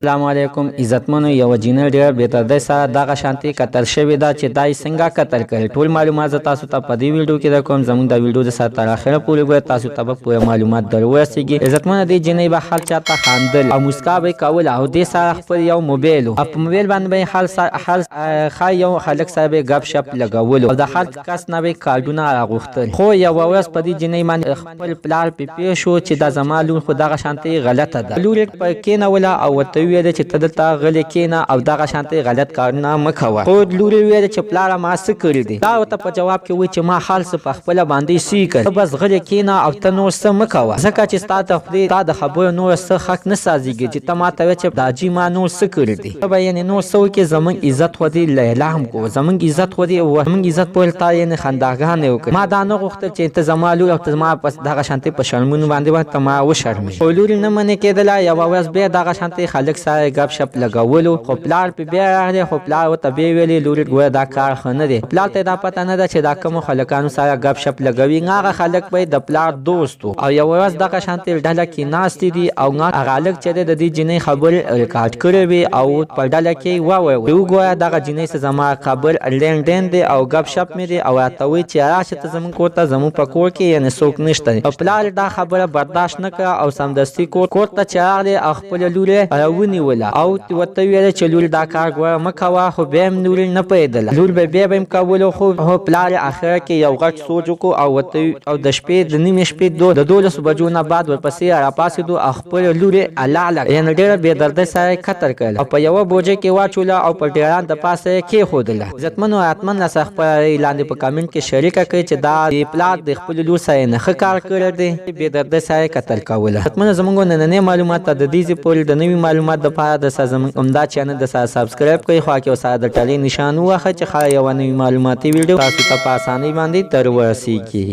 السلام علیکم عزتمنو یو جینر ډیر به تر د سره دغه شانتي قتل شوی دا چې دای څنګه قتل کړي ټول معلومات تاسو ته په دې ویډیو کې درکوم زموږ د ویډیو د سره تر اخره پورې ګورئ تاسو ته به پوره معلومات درورسیږي عزتمنو دې جنې به حال چاته خاندل او مسکا به کول او دې سره خپل یو موبایل او په موبایل باندې به حال خای یو خلک سره غب شپ لګول او د هر کس نه به کارډونه راغوښتل خو یو ورځ په دې جنې باندې خپل پلار پیپی شو چې د زمالو خو دغه شانتي غلطه ده لور په کینه ولا او ته ویل چې ته دلته غلې کینه او دغه شانتي غلط کارونه مه کوه خو لور ویل چې پلاره ما څه کړي دي دا ورته په جواب کې وایي چې ما حال څه په خپله باندې سی کړ بس غلې کینه او ته نور څه مه کوه ځکه چې ستا ته خدای تا د خبرو نور څه حق نه سازېږي چې ته ما ته وایې چې داجي ما نور څه کړي دي ته به یعنې نور څه وکړې زموږ عزت خو دې اعلان کړو زموږ عزت خو دې زموږ عزت پورې تا یعنې خنداګانې وکړې ما دا نه غوښتل چې ته زما لور او ته زما په دغه شانتي په شرمونو باندې ته ما وشرمې خو لور نه منې کېدله یوه ورځ بیا دغه شانتي خلک سره غب شپ لګولو خو پلار په بیا راغلی خو پلار ورته بیا ویلې لورې ګوره دا کار ښه نه دی پلار ته دا پته نه ده چې دا کومو خلکانو سره غب شپ لګوي هغه خلک به د پلار دوست و او یوه ورځ دغه شانتې ډله کې ناستې دي او هغه هلک چې دی د دې جینۍ خبرې ریکارډ کړې وي او په ډله کې وویل وګوره دغه جینۍ څه زما خبر لینډین دی او غب شپ مې دی او راته وایي چې راشه ته زموږ کور ته زموږ په کور کې یعنې څوک نشته دی او پلار دا خبره برداشت نه کړه او سمدستي کور ته چې راغلی او خپله لور یې راونیوله او ورته ویل چې لور دا کار ګوره مه کوه خو بیا هم لور نه پوهېدله لور به بیا به هم کولو خو پلار یې اخره کې یو غټ سوچ وکړو او ورته او د شپې د نیمې شپې د 12 بجو نه بعد ورپسې راپاڅېدو او خپله لور یې الله یعنې ډېره بېدردۍ سره یې قتل کړله او په یوه بوجۍ کې واچوله او په ډیران د پاسه یې کېښودله عزتمنو حتمن راسره خپله لاندې په کامنټ کې شریکه کړئ چې دا د پلار د خپلې لور سره یې نه ښه کار کړی دی بېدردۍ سره یې قتل کوله عزتمنو زموږ نننۍ معلومات ته د دې ځای پورې د نوي معلومات دپاره د سره زموږ عمده چینل د سره سبسکرایب کړئ خوا کې ورسره د ټلۍ نشان ووهئ چې ښه یوه نوي معلوماتي ویډیو تاسو ته په اسانۍ باندې در ورسیږي